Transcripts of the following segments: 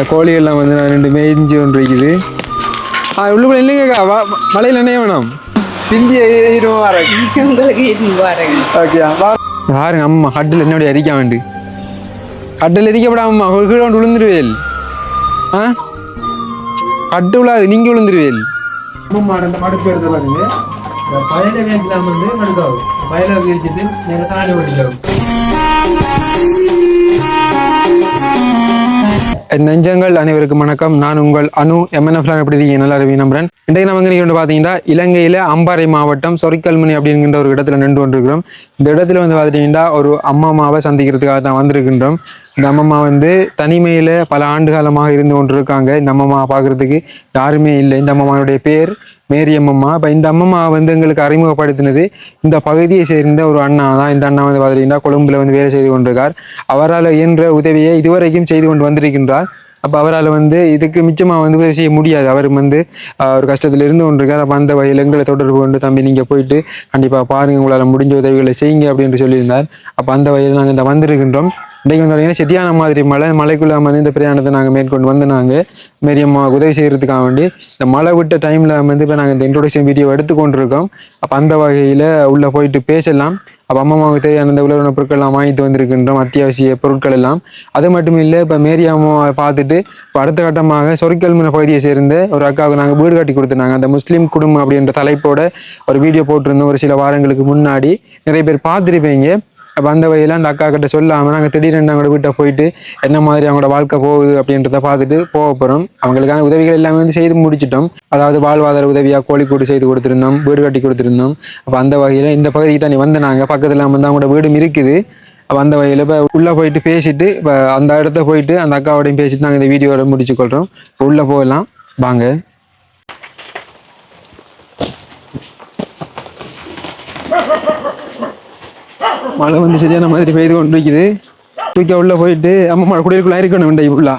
கோழிகள்லாம் வந்து நான் 2 மேய்ஞ்சி ஒன்று இருக்குது. உள்ளுக்குள்ள இல்லைங்கக்கா மலையில் என்ன வேணும் சிந்தி ஓகே பாருங்க அம்மா கட்டில் என்னுடைய அரிக்க வேண்டு கட்டில் எரிக்கப்படாமம்மா கீழே கொண்டு விழுந்துருவேல் கட்டு விழாது நீங்க விழுந்துருவேல் அந்த மடுப்பு எடுத்து பாருங்க பயல வேண்டிலாம் வந்து மடுக்காகும் பயல விரிச்சிட்டு நேர தாலி ஓட்டிக்காகும் நெஞ்சங்கள் அனைவருக்கும் வணக்கம். நான் உங்கள் அனு MNF எப்படி இருக்கீங்க? நல்லா இருக்கீங்க நம்புறேன். இன்றைக்கு நம்ம வந்து பார்த்தீங்கன்னா இலங்கையில அம்பாறை மாவட்டம் சொரிக்கல்முனை அப்படிங்கிற ஒரு இடத்துல நின்று கொண்டிருக்கிறோம். இந்த இடத்துல வந்து பார்த்துட்டீங்கன்னா ஒரு அம்மாமாவை சந்திக்கிறதுக்காக தான் வந்திருக்கின்றோம். இந்த அம்மம்மா வந்து தனிமையில பல ஆண்டு காலமாக இருந்து கொண்டிருக்காங்க. இந்த அம்மம்மா பார்க்கறதுக்கு யாருமே இல்லை. இந்த அம்மம்மாவுடைய பேர் மேரி அம்மம்மா. இப்போ இந்த அம்மம்மா வந்து எங்களுக்கு அறிமுகப்படுத்தினது இந்த பகுதியை சேர்ந்த ஒரு அண்ணா தான். இந்த அண்ணா வந்து பார்த்தீங்கன்னா கொழும்புல வந்து வேலை செய்து கொண்டிருக்கார். அவரால் இயன்ற உதவியை இதுவரைக்கும் செய்து கொண்டு வந்திருக்கின்றார். அப்போ அவரால் வந்து இதுக்கு மிச்சமாக வந்து உதவி செய்ய முடியாது. அவர் வந்து ஒரு கஷ்டத்தில் இருந்து கொண்டிருக்கார். அப்போ அந்த வகையில் எங்களை தொடர்பு கொண்டு தம்பி நீங்கள் போயிட்டு கண்டிப்பாக பாருங்கள், உங்களால் முடிஞ்ச உதவிகளை செய்யுங்க அப்படின்னு சொல்லியிருந்தார். அப்போ அந்த வகையில் நாங்கள் இந்த வந்திருக்கின்றோம். இன்றைக்கு வந்து பார்த்தீங்கன்னா செட்டியான மாதிரி மலைக்குள்ளே வந்து இந்த பிரயாணத்தை நாங்கள் மேற்கொண்டு வந்து நாங்கள் மேரியம்மா உதவி செய்கிறதுக்காக வேண்டி இந்த மழை விட்ட டைமில் வந்து இப்போ நாங்கள் இந்த இன்ட்ரோடக்ஷன் வீடியோ எடுத்துக்கொண்டிருக்கோம். அப்போ அந்த வகையில் உள்ளே போயிட்டு பேசலாம். அப்போ அம்மாவுக்கு தேவையான இந்த உலக பொருட்கள்லாம் வாங்கிட்டு வந்திருக்கின்றோம், அத்தியாவசிய பொருட்கள் எல்லாம். அது மட்டும் இல்லை, இப்போ மேரி அம்மாவை பார்த்துட்டு இப்போ அடுத்த கட்டமாக சொரிக்கல்முனை பகுதியை சேர்ந்த ஒரு அக்காவுக்கு நாங்கள் வீடு கட்டி கொடுத்துருந்தாங்க. அந்த முஸ்லீம் குடும்பம் அப்படின்ற தலைப்போட ஒரு வீடியோ போட்டிருந்தோம் ஒரு சில வாரங்களுக்கு முன்னாடி. நிறைய பேர் பார்த்துருப்பீங்க. அப்போ அந்த வகையில் அந்த அக்கா கிட்ட சொல்லாமல் நாங்கள் திடீரென்று அவங்களோட வீட்டை போயிட்டு என்ன மாதிரி அவங்களோட வாழ்க்கை போகுது அப்படின்றத பார்த்துட்டு போக போகிறோம். அவங்களுக்கான உதவிகள் எல்லாமே வந்து செய்து முடிச்சிட்டோம். அதாவது வாழ்வாதார உதவியாக கோழிக்கூடு செய்து கொடுத்துருந்தோம், வீடு கட்டி கொடுத்துருந்தோம். அப்போ அந்த வகையில் இந்த பகுதிக்கு தான் வந்து நாங்கள் பக்கத்தில் வந்து அவங்களோட வீடும் இருக்குது. அப்போ அந்த வகையில் இப்போ உள்ளே போயிட்டு பேசிட்டு இப்போ அந்த இடத்த போயிட்டு அந்த அக்காவோடையும் பேசிட்டு நாங்கள் இந்த வீடியோட முடிச்சு கொள்கிறோம். உள்ளே போகலாம் வாங்க. மழை வந்து சரியான மாதிரி பெய்து கொண்டு இருக்குது. தூக்கி உள்ள போயிட்டு அம்மா குடியிருக்குள்ள இருக்கணும் ஃபுல்லா.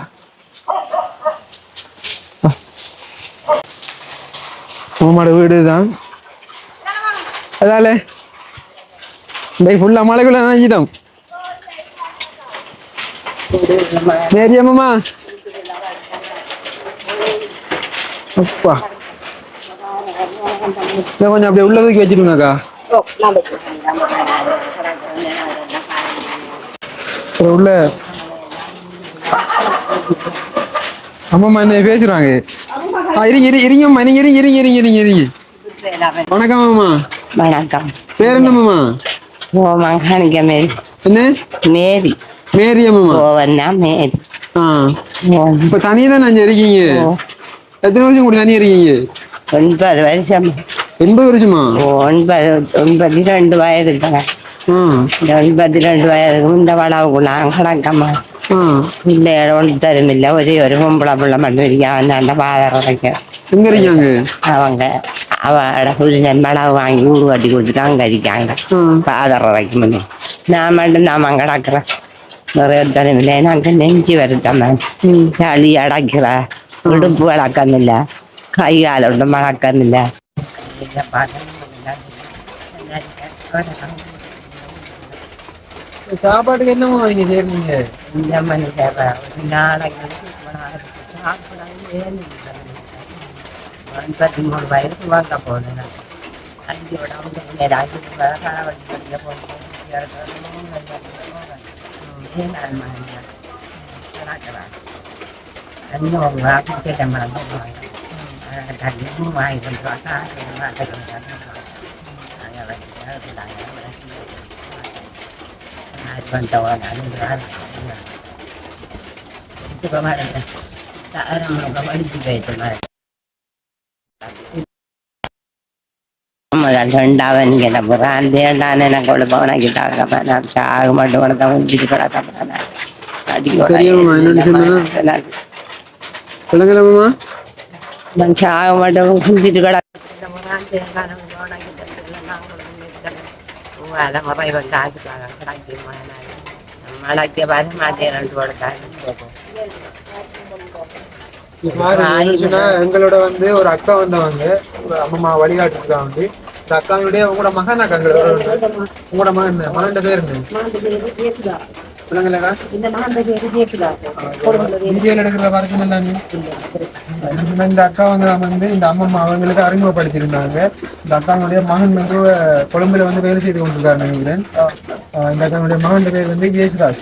அம்மாவோட வீடு தான் அதால ஃபுல்லா மழைக்குள்ள நினைச்சிட்டோம். சரி அம்மா அப்பா கொஞ்சம் அப்படியே உள்ள தூக்கி வச்சிருங்கக்கா. உள்ள அம்மா என்ன பேசுறாங்க. இருங்கம்மா நீங்க இருங்க. வணக்கம் அம்மா. வணக்கம். பேர் என்னம்மா? என்ன மேரி? மேரி அம்மா. மேரி. இப்ப தனியா தான் அங்க இருக்கீங்க? எத்தனை வருஷம் கூட தனியா இருக்கீங்க? 9 வருஷம். 80 வருஷமா? 92 வயது. 92 വയസ്സ് இந்த വളവുള്ള കണക്കമ്മ ഇല്ല ഒന്നും തരുമില്ല. ഒരു പൊമ്പള മണ്ണിരിക്കാൻ എൻ്റെ പാതറയ്ക്ക് அவங்க அவட புருஷன் மிளகு வாங்கி ஊடு கட்டி கொடுத்துட்டு அங்கே இருக்காங்க பாதறைக்கு முன்னே. நான் மட்டும் நான் கிடக்குறேன். நிறைய தரமில்லை. எனக்கு நெஞ்சு வருத்தம், சளி அடைக்கிற, இடுப்பு வளர்க்கமில்லை, கை காலோட வளர்க்கமில்லை. சாப்பாட்டுக்கு என்னமோ வாங்கி சேர்ந்தீங்க? இந்த மணி நாளைக்கு 13 வயசுக்கு வாங்க போனேன். அஞ்சோட அவங்க ராஜ்யத்துக்கு காலவட்டி போகிறேன். கேட்ட ரெண்டாவன் புறாந்தேண்டான எனக்கு போனக்கிட்டாங்க. சாக மட்டும் உனக்கு முடிச்சுட்டு கிடக்க சாக மட்டும் குடிச்சிட்டு கிடக்க முறை வந்து ஆச்சுக்காக கிடக்கு மழைக்கு வர மாட்டேன். எங்களோட வந்து ஒரு அக்கா வந்தவங்க அம்மா வழிகாட்டுக்கா வந்து இந்த அக்காவுடைய உங்களோட மகன் அக்கா உங்களோட மகன் பேர் என்ன? இந்த மகன் பேரு ஜேசுதாஸ். வீடியோல எடுக்கிற வரைக்கும் எல்லாமே இந்த அக்கா வந்து இந்த அம்மம்மா அவங்களுக்கு அறிமுகப்படுத்தியிருந்தாங்க. இந்த அக்காவுடைய மகன் வந்து கொழும்புல வந்து வேலை செய்து கொண்டிருக்காரு நினைக்கிறேன். இந்த அக்காவுடைய மகன் பேர் வந்து ஜேசுதாஸ்.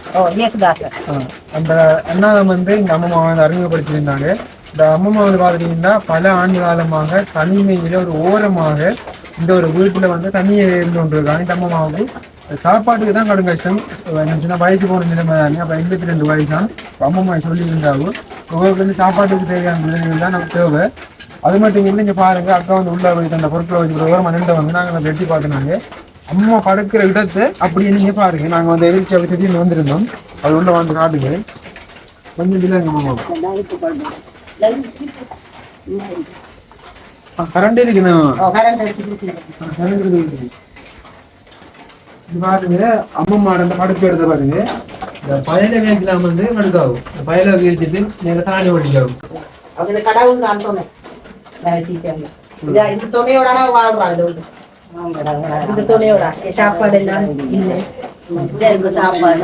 அந்த அண்ணாவை வந்து இந்த அம்மம்மா வந்து அறிமுகப்படுத்தியிருந்தாங்க. இந்த அம்மம்மா வந்து பார்த்துட்டீங்கன்னா பல ஆண்டு காலமாக தனிமையில ஒரு ஓரமாக இந்த ஒரு வீட்டுல வந்து தனியே இருந்து கொண்டிருக்காங்க. இந்த அம்மம்மா வந்து சாப்பாட்டுக்கு தான் கடும் கஷ்டம். சின்ன வயசு போன நிலைமை தானே. அப்போ 82 வயசு தான் அம்மம்மா சொல்லியிருந்தாலும் உங்களுக்கு வந்து சாப்பாட்டுக்கு தேவையான உதவிகள் தான் நமக்கு தேவை. அது மட்டும் இல்லை, இங்கே பாருங்க அக்கா வந்து உள்ள போய் அந்த பொருட்களை வச்சுக்கிற ஓரமாக நின்று வந்து நாங்கள் அதை வெட்டி பார்த்தினாங்க. அம்மா படுக்கிற இடத்தை அப்படியே நீங்கள் பாருங்க. நாங்கள் வந்து எதிர்ச்சி அப்படி திடீர்னு வந்திருந்தோம். அது உள்ள வந்து காட்டுங்க கொஞ்சம் இல்லைங்க அம்மா. கரண்ட் இருக்குண்ணா. இது பாருங்க அம்மம்மாட அந்த படுப்பு எடுத்த பாருங்க. இந்த பயல வேக்கலாம் வந்து மடுக்காகும். இந்த பயல வீழ்ச்சிட்டு மேல தாண்டி ஓட்டிக்காகும். அவங்க இந்த கடவுள் நான் சொன்னேன் இந்த துணையோட வாழ்றாங்க. இந்த துணையோட சாப்பாடு எல்லாம் இல்லை. சாப்பாடு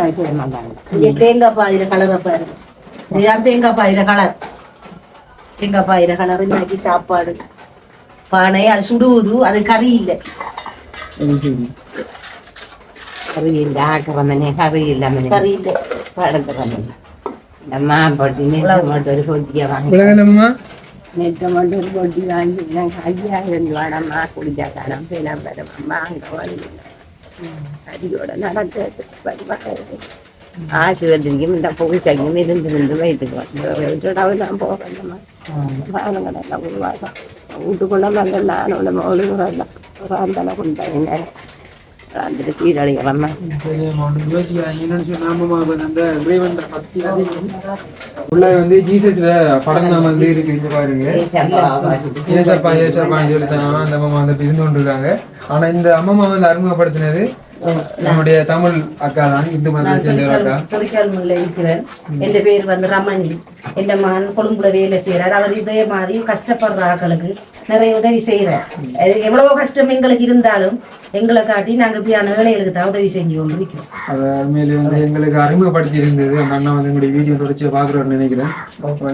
இங்க தேங்காய் பாயிர கலரை பாருங்க. தேங்காய் பாயிர கலர். தேங்காய் பாயிர கலர் இன்னைக்கு சாப்பாடு பானை அது சுடுவது. அது கறி இல்லை. கறி இல்லை. ஆக்கிறமனே கறி இல்லாம கறி இல்லை. படத்துறம இந்த மாம்பட்டி நெற்ற மட்டும் ஒரு பொட்டியை வாங்கி நெற்ற மட்டும் ஒரு பொட்டி வாங்கி நாங்கள் 5000 ரூபாடம்மா குடிச்சா கடன் பேலாம் பெற வாங்க வழி அரியோட நடக்கிறது. ஆஸ்பத்திரிக்கும் இந்த புகைச்சைக்கும் இருந்து வயிற்றுக்கு நான் போகணுமா வாகனங்களெல்லாம் உருவாக வீட்டுக்குள்ள வந்து நானோட மொழிகளெல்லாம் அந்த கொண்டாங்க அந்த சீரழிகளம்மா உள்ள வந்து ஜீசஸ் படம் தான் வந்து இருக்கு பாருங்க. ஏசப்பா ஏசப்பான்னு சொல்லி தான் அந்த அம்மா வந்து இருந்து கொண்டிருக்காங்க. ஆனா இந்த அம்மம்மா வந்து அறிமுகப்படுத்தினது நம்முடைய தமிழ் அக்கா தான். இந்து மதத்தை சேர்ந்த அக்கா. சொரிக்கால்முல்ல இருக்கிறேன். என் பேர் வந்து ரமணி. என் மகன் கொழும்புல வேலை செய்யறார். அவர் இதே மாதிரி கஷ்டப்படுற ஆக்களுக்கு நிறைய உதவி செய்யறார். எவ்வளவோ கஷ்டம் எங்களுக்கு இருந்தாலும் எங்களை காட்டி நாங்க இப்படியான வேலைகளுக்கு தான் உதவி செஞ்சு கொண்டு இருக்கிறோம். அதை மேலே வந்து எங்களுக்கு அறிமுகப்படுத்தி இருந்தது. அந்த அண்ணா வந்து எங்களுடைய வீடியோ தொடர்ச்சி பார்க்குறோன்னு நினைக்கிறேன்.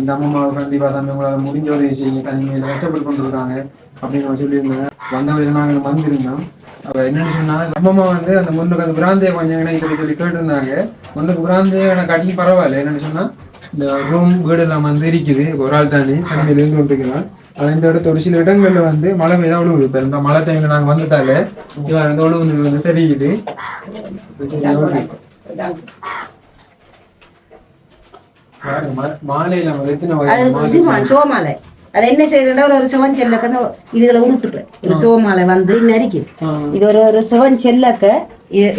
இந்த அம்மாவை கண்டிப்பாக தான் உங்களால் முடிஞ்ச உதவி செய்யுங்க. தனிமையில் கஷ்டப்பட்டு கொண்டு இருக்காங்க அப்படின்னு சொல்லியிருந்தாங்க. வந்தவரையில் நாங்கள் வந்திருந்தோம். அப்போ என்னென்னு சொன்னால் அம்மம்மா வந்து அந்த முன்னுக்கு அந்த பிராந்தியை கொஞ்சம் எனக்கு சொல்லி கேட்டிருந்தாங்க. முன்னுக்கு பிராந்தியை எனக்கு அடிக்கும் பரவாயில்ல. என்னென்னு சொன்னால் இந்த ரூம் வீடு எல்லாம் வந்து இருக்குது. ஒரு ஆள் தாண்டி தனிமையில் இருந்து கொண்டிருக்கிறான். ஆனால் இந்த இடத்த ஒரு சில இடங்களில் வந்து மழை பெய்தா விழுவுது. இப்போ இந்த மழை டைமில் நாங்கள் வந்துட்டாலே இவன் இந்த விழுவுது வந்து தெரியுது. மாலையில் எத்தனை சோமாலை அது என்ன செய்யறா ஒரு சிவன் செல்லக்க இதுல உருட்டுறேன். ஒரு சோமாலை வந்து நரிக்குது. இது ஒரு சிவன் செல்லக்க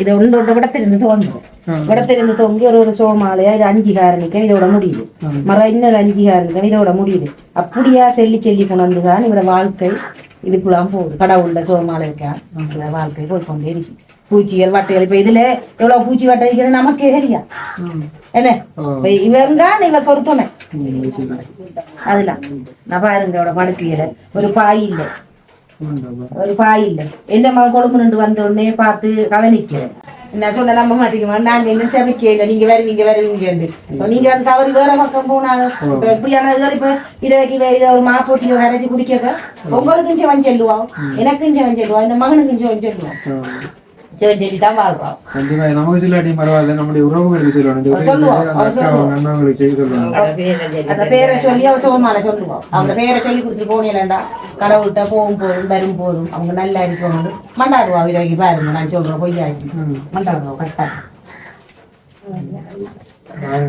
இதை ஒன்றோட விடத்திலிருந்து தோன்றும். விடத்திலிருந்து தொங்கி ஒரு சோமாலையா இது 5 காரணிக்கம் இதோட முடியுது. மரம் இன்னொரு 5 காரணிக்கம் இதோட முடியுது. அப்படியா செல்லி கொண்டுதான் இவட வாழ்க்கை இதுக்குள்ளாம் போகுது. கடவுள்ல சோமாலை இருக்கா வாழ்க்கை போய்கொண்டே இருக்கு. பூச்சிகள் வட்டைகள் இப்ப இதுல எவ்வளவு பூச்சி வட்டை இருக்கிறது நமக்கே தெரியா என்ன. இவங்க இவக்கு ஒரு துணை அதெல்லாம் நான் பாருங்க அவட படுக்கையில ஒரு பாய் இல்லை. என்ன மகன் கொழும்பு நின்று வந்த உடனே பார்த்து கவனிக்கிறேன். என்ன சொன்ன நம்ப மாட்டேங்குமா நாங்க என்ன சமைக்கல நீங்க வருவீங்க நீங்க அந்த தவறி வேற பக்கம் போனாலும் இப்ப எப்படியான இப்ப இரவைக்கு ஒரு மாப்போட்டியோ கரைச்சி குடிக்க உங்களுக்கும் செவன் செல்லுவோம் எனக்கும் செவன் செல்லுவோம் இந்த மகனுக்கும் செவன் செல்லுவோம். நமக்கு சொல்லாட்டியும் பரவாயில்ல. நம்முடைய உறவுகளுக்கு சொல்லணும். அந்த பேரை சொல்லி அவ சோமால சொல்லுவோம். அவங்க பேரை சொல்லி கொடுத்துட்டு போனேன்டா கடவுள்கிட்ட போகும் போதும் வரும் போதும் அவங்க நல்லா இருக்கணும் மண்டாடுவா. இறங்கி பாருங்க நான் சொல்றேன் பொய்யாக்கி மண்டாடுவோம் கரெக்டா.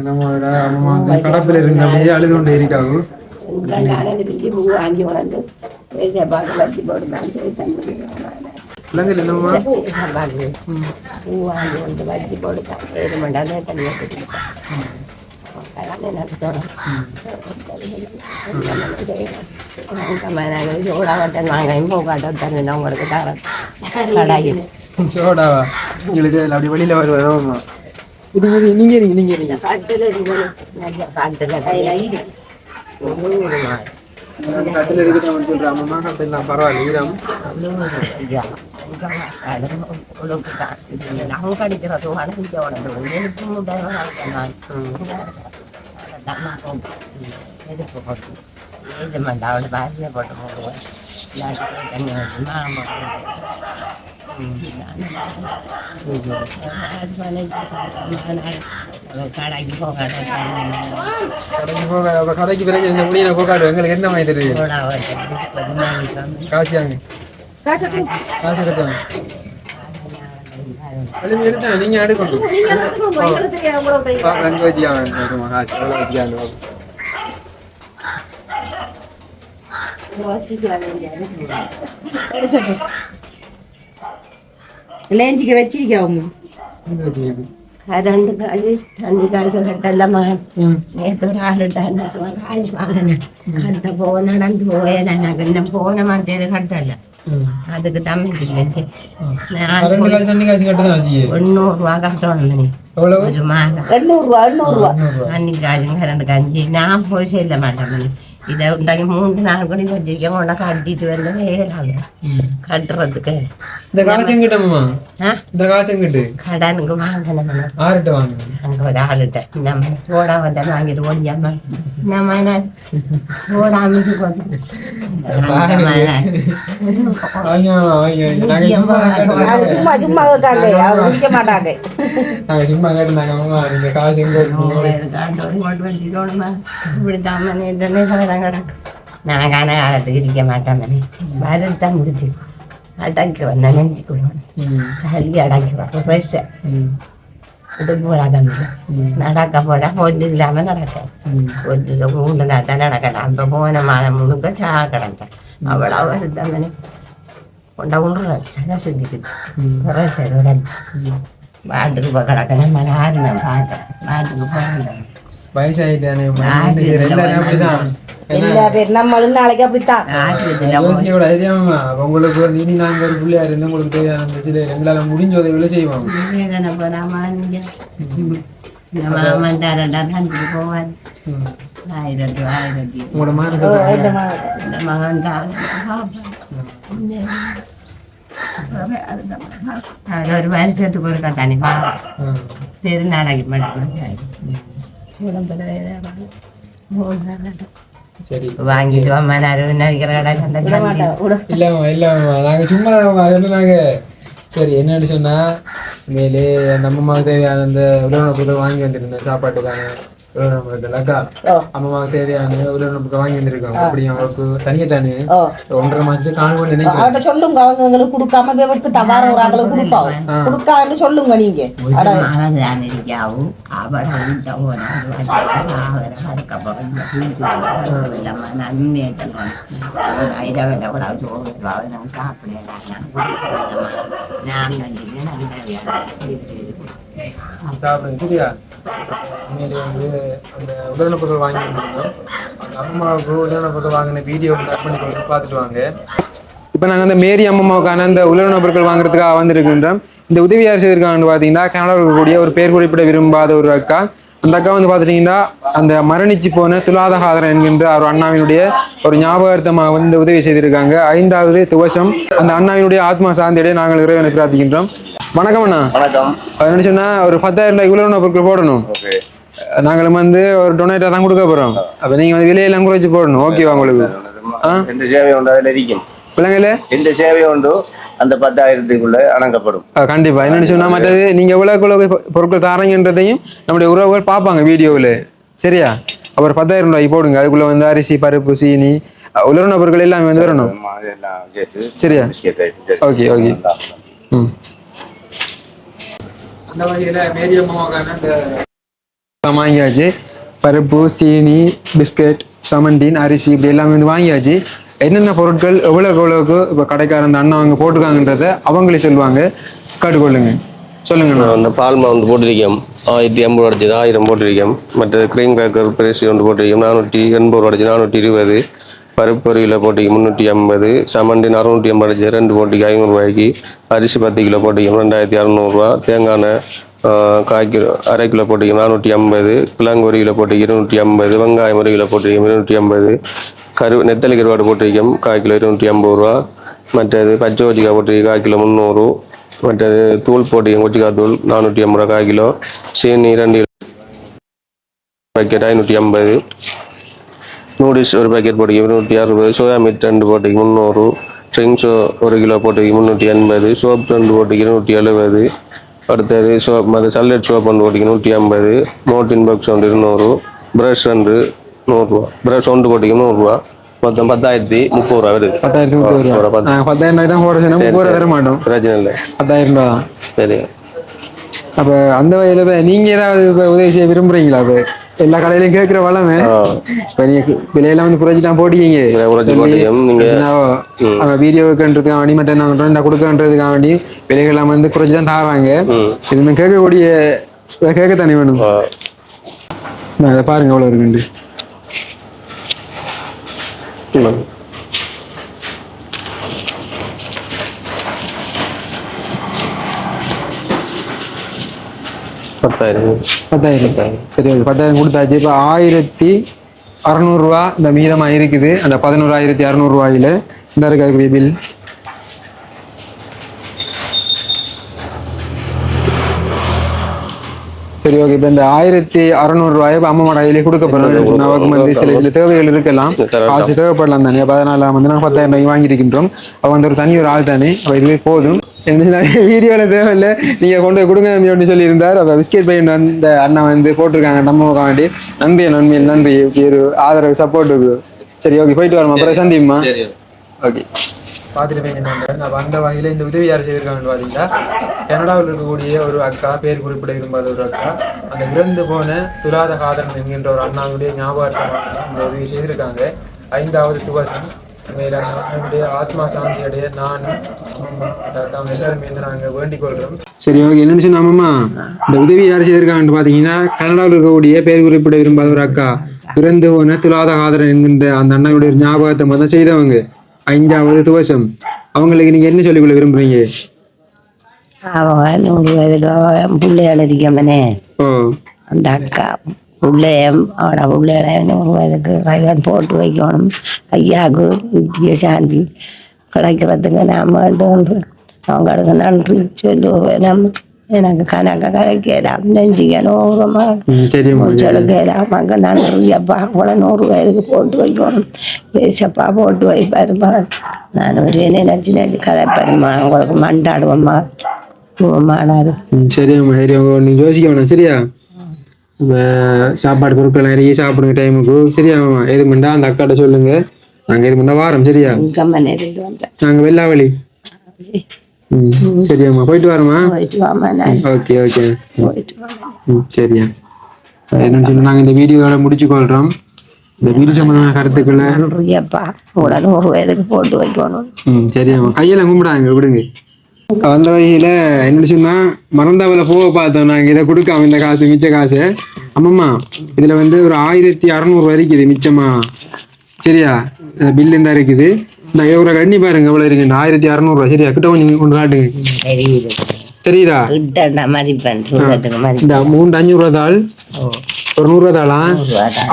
நம்மளோட அம்மா கடப்பில் இருந்து அப்படியே அழுது கொண்டே இருக்காங்க. வாங்கி வளர்ந்து வட்டி போடுதான் வட்டி போடுதான் ஏழு மண்டாலே தனியாக சோடாவட்டன் வாங்கையும் போகாட்டம் தருவேன் உங்களுக்கு தரேன். சோடாவா உங்களுக்கு அப்படி வெளியில வருவா இது நீங்க காட்டுல காட்டுல கட்டில் இருக்கட்டும் சொல்ற அம்மா கட்டில் பரவாயில்ல ஈரம் அவங்க கிடைக்கிறது எஜமாண்டா அவளை பாசியை போட்டு போடுவேன் தண்ணி வச்சு மாமா கடைக்கு போக கடைக்கு பிறகு இந்த முடிய போக்காடு எங்களுக்கு என்ன மாதிரி தெரியும் காசியாங்க காசு கட்டுவாங்க எடுத்தேன் நீங்க எடுக்கணும் அங்க வச்சுக்காங்க காசு எவ்வளோ வச்சுக்காங்க லேஞ்சிக்கு வச்சிருக்கோங்க ரெண்டு காசு கட்டெல்லாம் நேற்று ஒரு ஆளுட்டாங்க காசு வாங்கினேன் கட்ட போக நடந்து போவேன் நான் போன மாட்டேது கட்டல அதுக்கு தமிழ் 800 கட்டணும் ஒரு மாதம் 800 அன்னைக்கு காசுங்க 2 கஞ்சி நான் போய் செல்ல மாட்டேன் இதை உண்டாக்கி 3 நாள் கூட வச்சிருக்கேன் கொண்டா கட்டிட்டு வந்து வேறாங்க கட்டுறதுக்கு இந்த காசு கிட்டமா இந்த காசு கிட்டு கடனுக்கு வாங்கினேன் ஆறுட்ட வாங்கினேன் அங்கே ஒரு ஆளுட்ட நம்ம சோடா வந்தால் வாங்கிட்டு ஓடியாம நம்ம சோடா அமைச்சு போச்சு சும்மா சும்மா குடிக்க மாட்டாங்க சும்மா கேட்டு காசு இப்படித்தான் கிடக்கும் நான் காண காலத்துக்கு இருக்க மாட்டேன் மணி வரதான் முடிச்சு அடக்குவேன் நினைஞ்சுக்குவேன் சளி அடக்குவேன் பைசா இது போடாதான் நடக்க போட பொது இல்லாமல் நடக்க பொது மூணு தான் நடக்கலாம் அப்போ போன மாதம் முழுக்க சா கிடந்தேன் அவ்வளோ வருதான் மணி கொண்ட உள்ள சுற்றிக்குது சரி பாட்டுக்கு போய் கிடக்க நம்ம யாருன்னு பார்த்தேன் பாட்டுக்கு போகிறேன் வயசாயிட்டானே நம்மளும் நாளைக்கு அப்படித்தான் உங்களுக்கு நீதி நாங்க ஒரு பிள்ளையா இருந்து உங்களுக்கு தேவையான பிரச்சனை எங்களால முடிஞ்ச உதவிகளை செய்வாங்க போவான் உங்களோட மகன் அது ஒரு வருஷத்துக்கு ஒரு தானே திருநாளைக்கு மட்டும் சரி வாங்கிட்டு அம்மா நினைக்கிற இல்லம்மா இல்லம்மா நாங்க சும்மா நாங்க சரி என்னன்னு சொன்னா மேலே நம்ம அம்மாவுக்கு தேவையான அந்த உலக பொருள் வாங்கி வந்திருந்தேன் சாப்பாட்டுக்கான அக்கா அம்மாவுக்கு தேவையான உலக வாங்கி வந்திருக்கோம் அப்படி அவங்களுக்கு தனியா தானே 1.5 மாசம் காணும் நினைக்கிறேன் சொல்லுங்க அவங்க எங்களுக்கு கொடுக்காம விட்டு தவார ஒரு ஆளுக்கு கொடுப்பாங்க கொடுக்கான்னு சொல்லுங்க நீங்க சாப்பிடுங்க சரியா மேலே வந்து அந்த உலக பொருள் வாங்கி வந்திருந்தோம் அம்மாவுக்கு உலக பொருள் வாங்கின வீடியோ கட் பண்ணி பார்த்துட்டு வாங்க. இப்போ நாங்கள் அந்த மேரி அம்மாவுக்கான அந்த உலக பொருட்கள் வாங்குறதுக்காக வந்திருக்கின்றோம். இந்த உதவி யார் செய்திருக்காங்கன்னு பார்த்தீங்கன்னா கனடாவில் இருக்கக்கூடிய ஒரு பேர் குறிப்பிட விரும்பாத ஒரு அக்கா. அந்த அக்கா வந்து பார்த்துட்டிங்கன்னா அந்த மரணிச்சு போன துலாதகாதரன் என்கின்ற ஒரு அண்ணாவினுடைய ஒரு ஞாபகார்த்தமாக வந்து உதவி செய்திருக்காங்க. 5வது துவசம் அந்த அண்ணாவினுடைய ஆத்மா சாந்தியிடையே நாங்கள் இறைவனை பிரார்த்திக்கின்றோம். வணக்கம் அண்ணா. வணக்கம். என்ன சொன்னா ஒரு 10,000 ரூபாய் உலக பொருட்கள் போடணும். நாங்களும் வந்து ஒரு டொனேட்டா தான் கொடுக்க போறோம். அப்ப நீங்க வந்து விலையெல்லாம் குறைச்சு போடணும். ஓகேவா உங்களுக்கு? எந்த சேவை உண்டு அதில் இருக்கும் பிள்ளைங்களே எந்த சேவை உண்டு அந்த 10,000க்குள்ள அடங்கப்படும். கண்டிப்பா. என்னன்னு சொன்னா மற்றது நீங்க எவ்வளவு பொருட்கள் தாரங்கன்றதையும் நம்முடைய உறவுகள் பார்ப்பாங்க வீடியோவில். சரியா? அப்புறம் 10,000 ரூபாய்க்கு போடுங்க. அதுக்குள்ள வந்து அரிசி பருப்பு சீனி உலர்ன பொருட்கள் எல்லாமே வந்து வரணும். சரியா? Okay okay. அந்த வகையில மேரி அம்மாவுக்கான வாங்கியாச்சு. பருப்பு சீனி பிஸ்கட் சமண்டின் அரிசி இப்படி எல்லாமே வந்து வாங்கியாச்சு. என்னென்ன பொருட்கள் எவ்வளவுக்கு இப்போ கடைக்கார அந்த அண்ணா அவங்க போட்டிருக்காங்கன்றத அவங்களே சொல்லுவாங்க. கேட்டுக்கொள்ளுங்க. சொல்லுங்க. அந்த பால்மா வந்து போட்டிருக்கோம் 150 அடிச்சது 1000 போட்டிருக்கோம். மற்ற கிரீம் கிராக்கர் பிரேசி ஒன்று போட்டிருக்கோம் 480 அடிச்சு 420. பருப்பு 1 கிலோ போட்டிக்கு 350. சமண்டி 680 அடிச்சு 2 போட்டிக்கு 500 ரூபாய்க்கு. அரிசி 10 கிலோ போட்டிக்கு 2600 ரூபா. தேங்காய் 1/4 கிலோ 1/2 கிலோ போட்டிக்கு 450. கிழங்கு 1 கிலோ போட்டிக்கு 250. வெங்காயம் 1 கிலோ போட்டிக்கு 250. நெத்தலி கருவாடு போட்டிருக்கோம் 1/4 கிலோ 250 ரூபா. மற்றது பச்சை கொச்சிக்காய் போட்டிருக்கோம் 1/4 கிலோ 300. மற்றது தூள் போட்டிருக்கோம் கொச்சிக்காய் தூள் 450 ரூபா 1/4 கிலோ. சீனி 2 பாக்கெட் 550. நூடுல்ஸ் ஒரு பாக்கெட் போட்டிருக்கோம் 260. சோயா மீட் 2 போட்டிருக்கோம் 300. ட்ரிங்க்ஸ் 1 கிலோ போட்டிருக்கோம் 380. சோப் 2 போட்டிருக்கோம் 170. அடுத்தது சோப் சல்லட் சோப் 1 போட்டிருக்கோம் 150. மோட்டின் பாக்ஸ் 200. ப்ரஷ் 2 100 ரூபா. ப்ரஷ் 1 போட்டிருக்கோம் 100 ரூபா. மொத்தம் 10,030 ரூபா வருது. 10,030 ரூபா. 10,000 ரூபாய் தான் போட சொன்னா 30 ரூபா தர மாட்டோம். பிரச்சனை இல்லை. 10,000 ரூபா. சரி. அப்ப அந்த வகையில நீங்க ஏதாவது உதவி செய்ய விரும்புறீங்களா? எல்லா கடையிலையும் கேட்கிற வளமே விலையெல்லாம் வந்து குறைச்சிட்டா போட்டிங்க வீடியோக்குன்றதுக்காக வேண்டி மற்ற நாங்கள் கொடுக்கன்றதுக்காக வேண்டி விலைகள்லாம் வந்து குறைச்சிதான் தாராங்க. இது கேட்கக்கூடிய கேட்கத்தானே வேணும். அதை பாருங்க எவ்வளவு இருக்குண்டு. பத்தாயிரம். சரி, 10,000 கொடுத்தாச்சு. இப்போ 1,600 ரூபா இந்த மீதமா இருக்குது. அந்த 11,600 ரூபாயில இந்த இருக்க பில். சரி, ஓகே. இப்போ இந்த 1,600 ரூபாய் அம்மா கையிலே கொடுக்க போறோம். நமக்கு வந்து சில தேவைகள் இருக்கலாம், காசு தேவைப்படலாம் தானே. அப்போ அதனால வந்து நாங்கள் 10,000 ரூபாய் வாங்கியிருக்கின்றோம். அவ வந்து ஒரு தனி ஒரு ஆள் தானே. அப்போ இதுவே போதும். வீடியோவில் தேவையில்லை, நீங்க கொண்டு போய் கொடுங்க அப்படின்னு சொல்லி இருந்தார். அப்போ பிஸ்கெட் பையன் வந்து அண்ணா வந்து போட்டிருக்காங்க நம்ம வேண்டி. நன்றி நன்மையில் நன்றி, ஒரு ஆதரவு சப்போர்ட்டுக்கு. சரி, ஓகே, போயிட்டு வரோம். அப்புறம் சந்திப்போமா. ஓகே, பார்த்துட்டு நான் அந்த வகையில் இந்த உதவி யார் செய்திருக்காங்கன்னு பார்த்தீங்கன்னா, கனடாவில் இருக்கக்கூடிய ஒரு அக்கா, பேர் குறிப்பிட விரும்பாத ஒரு அக்கா, அந்த இறந்து போன துலாத காதரன் என்கின்ற ஒரு அண்ணாவுடைய ஞாபகார்த்தமாக இந்த உதவி செய்திருக்காங்க. 5வது துவசம் மேல நம்முடைய ஆத்மா சாந்தி அடைய நானும் எல்லாருமே நாங்கள் வேண்டிக் கொள்றோம். சரி, ஓகே. என்னன்னு சொன்னாமம்மா, இந்த உதவி யார் செய்திருக்காங்கன்னு பார்த்தீங்கன்னா, கனடாவில் இருக்கக்கூடிய பேர் குறிப்பிட விரும்பாத ஒரு அக்கா, இறந்து போன துலாத காதரன் என்கின்ற அந்த அண்ணாவுடைய ஞாபகத்தை மட்டும் செய்தவங்க. 5வது துவசம். அவங்களுக்கு நீங்க என்ன சொல்லிக்கொள்ள விரும்புறீங்க? அவங்க 100 வயதுக்கு பிள்ளைகள் இருக்கமனே, அந்த அக்கா பிள்ளையம் அவட பிள்ளைகளை 100 வயதுக்கு ரைவன் போட்டு வைக்கணும். ஐயாவுக்கு நித்திய சாந்தி கிடைக்கிறதுக்கு நான் வேண்டும். அவங்களுக்கு நன்றி சொல்லுவேன். நம்ம எனக்கு கணக்க கிடைக்கலாம், நெஞ்சிக்கணும், செடுக்கலாம். அங்கே நன்றி அப்பா. அவங்கள 100 வயதுக்கு போட்டு வைக்கணும். ஏசப்பா போட்டு வைப்பாருமா. நான் ஒரு நினைச்சு கதைப்பாருமா. அவங்களுக்கு மண்டாடுவோம்மா. சரியாம்மா, சரி. நீங்க யோசிக்க வேணாம், சரியா? சாப்பாடு பொருட்கள் நிறைய சாப்பிடுங்க டைமுக்கு, சரியாம்மா? எது பண்ணா அந்த அக்காட்ட சொல்லுங்க, நாங்க எது பண்ணா வாரம், சரியா? நாங்க வெள்ளாவளி. சரியாம்மா, போயிட்டு வரோமா. ஓகே, ஓகே, சரியா. என்னன்னு சொல்லி நாங்க இந்த வீடியோவோட முடிச்சு கொள்றோம். இந்த வீடியோ சம்பந்தமான கருத்துக்களை 100 வயதுக்கு போட்டு வைக்கணும். சரியாம்மா, கையெல்லாம் கும்பிடாங்க, விடுங்க. அந்த வகையில என்ன சொன்னா, மறந்தாவில போக பார்த்தோம் நாங்க. இதை கொடுக்காம இந்த காசு, மிச்ச காசு ஆமாம்மா, இதுல வந்து ஒரு 1,600 வரைக்கும் இது மிச்சமா, சரியா? பில்லு தான் இருக்குது. இந்த ஒரு கண்ணி பாருங்க எவ்வளவு இருக்கு. 1,600 ரூபாய், சரியா? கிட்ட நீங்க கொண்டு காட்டுங்க. தெரியுதா? இந்த 3 500 தாள், ஒரு 100 தாளா,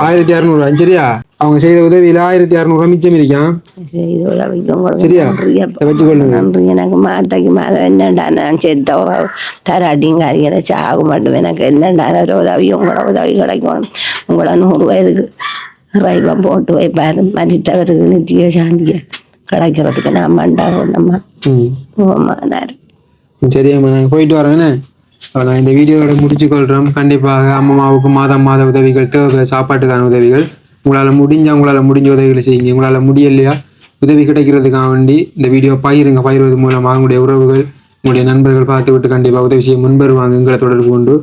1,600 சரியா? அவங்க செய்த உதவியில 1,600 மிச்சம் இருக்கான், சரியா? வச்சுக்கொள்ளுங்க. எனக்கு மாத்தைக்கு மேல என்னடா நான் செத்த உறவு தராட்டிங்க அதிக சாக மாட்டோம். எனக்கு என்னடா ஒரு உதவி, உங்களோட உதவி கிடைக்கணும். உங்களோட 100 வயதுக்கு ரைவம் போட்டு வைப்பாரு. மதித்தவருக்கு நித்திய சாந்திய கிடைக்கிறதுக்கு நான் மண்டாடுவோம்மா. சரியாம்மா, நாங்க போயிட்டு வரோம். நான் இந்த வீடியோவோட முடிச்சு கொள்றோம். கண்டிப்பாக அம்மாவுக்கு மாதம் மாத உதவிகள் தேவை, சாப்பாட்டுக்கான உதவிகள். உங்களால் முடிஞ்ச உதவிகளை செய்யுங்க. உங்களால் முடியலையா, உதவி கிடைக்கிறதுக்காக வேண்டி இந்த வீடியோ பகிருங்க. பகிர்வது மூலமாக உங்களுடைய உறவுகள், உங்களுடைய நண்பர்கள் பார்த்து விட்டு கண்டிப்பாக உதவி செய்ய முன்வருவாங்க. எங்களை தொடர்பு கொண்டு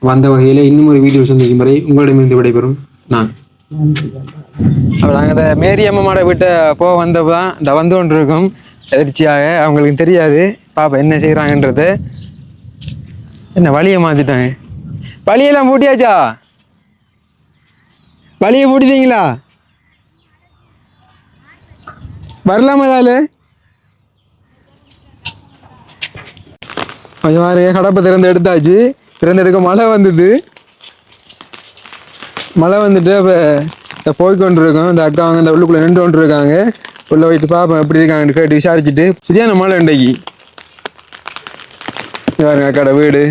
வந்த வகையில் இன்னும் ஒரு வீடியோ சந்திக்கும் வரை உங்களிடமிருந்து விடைபெறும் நான். அப்புறம் நாங்கள் இந்த மேரி அம்மாவோட வீட்டை போக வந்தப்போ தான் இந்த வந்து கொண்டு இருக்கோம். எதிர்ச்சியாக அவங்களுக்கு தெரியாது பாப்பா என்ன செய்கிறாங்கன்றது. என்ன வழியை மாற்றிட்டாங்க. வழியெல்லாம் பூட்டியாச்சா? வழியை பூட்டிட்டீங்களா? வரலாமா? தாலு கொஞ்சம் பாருங்க, கடப்பை திறந்து எடுத்தாச்சு. திறந்து எடுக்க மழை வந்தது. மழை வந்துட்டு அப்போ இந்த போய் கொண்டு இருக்கோம். இந்த அக்கா அவங்க இந்த உள்ளுக்குள்ள நின்று கொண்டு இருக்காங்க. உள்ள போயிட்டு பாப்போம் எப்படி இருக்காங்கன்னு கேட்டு விசாரிச்சுட்டு சரியான மழை இன்றைக்கு. பாருங்க அக்காட வீடு.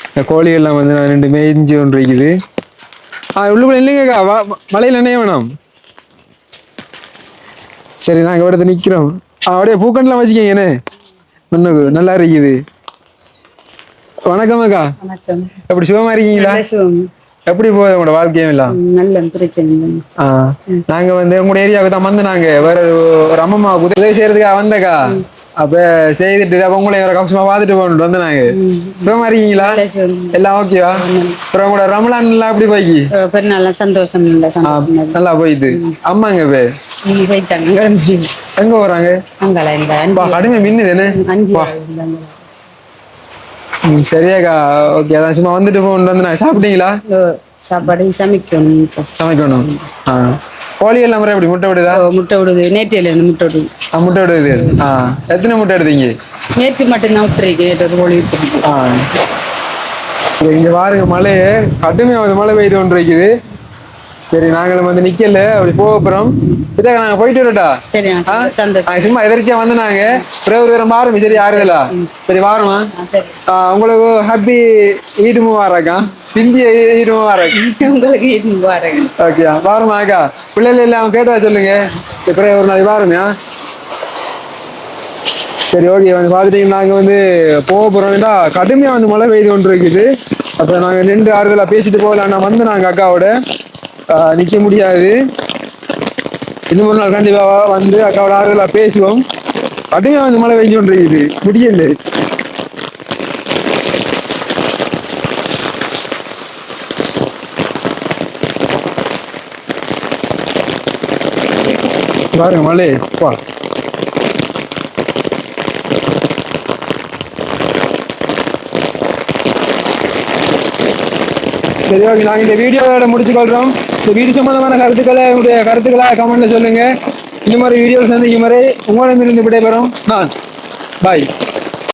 இந்த கோழி எல்லாம் வந்து நான் 2 மேய்ஞ்சி கொண்டு இருக்குது. உள்ளுக்குள்ள இல்லைங்கக்கா, மழையில் என்ன வேணும்? சரி நாங்கள் இடத்த நிற்கிறோம். அப்படியே பூக்கண்டெலாம் வச்சுக்கோங்கண்ணே. ஒன்றுக்கு நல்லா இருக்குது. வணக்கம் அக்கா. வணக்கம். எப்படி சுகமா இருக்கீங்களா? எப்படி போகுது உங்களோட வாழ்க்கையும் எல்லாம்? நல்ல பிரச்சனை. நாங்க வந்து உங்களோட ஏரியாவுக்கு தான் வந்து நாங்க வேற ஒரு அம்மா உதவி செய்யறதுக்காக வந்தக்கா. அப்ப செய்துட்டு அப்ப உங்களை ஒரு கவசமா பாத்துட்டு போகணும் வந்து நாங்க. சுகமா இருக்கீங்களா? எல்லாம் ஓகேவா? அப்புறம் உங்களோட ரமலான் எல்லாம் எப்படி போய்க்கு? நல்லா சந்தோஷம் நல்லா போயிட்டு. அம்மாங்க போயிட்டாங்க. எங்க போறாங்க? கடுமை மின்னுது என்ன? சரியாக்கா. ஓகே, அதான் சும்மா வந்துட்டு போகணும் வந்து நான். சாப்பிட்டீங்களா? சாப்பாடு சமைக்கணும். கோழி எல்லாம் முறை எப்படி முட்டை விடுதா? முட்டை விடுது. நேற்று முட்டை விடுது. முட்டை விடுது. எத்தனை முட்டை எடுத்தீங்க? நேற்று மட்டும் தான் விட்டுருக்கு. நேற்று கோழி இங்க பாருங்க, மழையே கடுமையாக மழை பெய்து கொண்டு இருக்குது. சரி நாங்களும் வந்து நிக்கல, அப்படி போக போறோம். இதாக நாங்க போயிட்டு வரட்டா? சரி. சும்மா எதிர்ச்சியா வந்து நாங்க பிறகு ஒரு தரம் பாருங்க. சரி யாருதா? சரி வாருமா. உங்களுக்கு ஹாப்பி ஈடு மூவாராக்கா. இந்திய ஈடு மூவாராக்கா. ஓகே பாருமா அக்கா. பிள்ளைகள் எல்லாம் கேட்டா சொல்லுங்க. பிறகு ஒரு நாளைக்கு பாருங்க. சரி ஓகே. வந்து பாத்துட்டீங்கன்னா நாங்க வந்து போக போறோம்டா. கடுமையா வந்து மழை பெய்து கொண்டு இருக்குது. அப்ப நாங்க நின்று ஆறுதலா பேசிட்டு போகலாம். நான் வந்து நாங்க அக்காவோட நிக்க முடியாது. இன்னும் ஒரு நாள் கண்டிப்பா வந்து அக்காவோட ஆறுதலா பேசுவோம். கடுமையா வந்து மழை பெய்ஞ்சு கொண்டு இருக்குது. முடியல. பாருங்க மழை. சரி ஓகே, நாங்கள் இந்த வீடியோவோட முடிச்சுக்கொள்கிறோம். இந்த வீடியோ சம்பந்தமான கருத்துக்களை கமெண்ட்ல சொல்லுங்க. இந்த மாதிரி வீடியோஸ் வந்து உங்களிடமிருந்து விடைபெறும் நான். பாய்.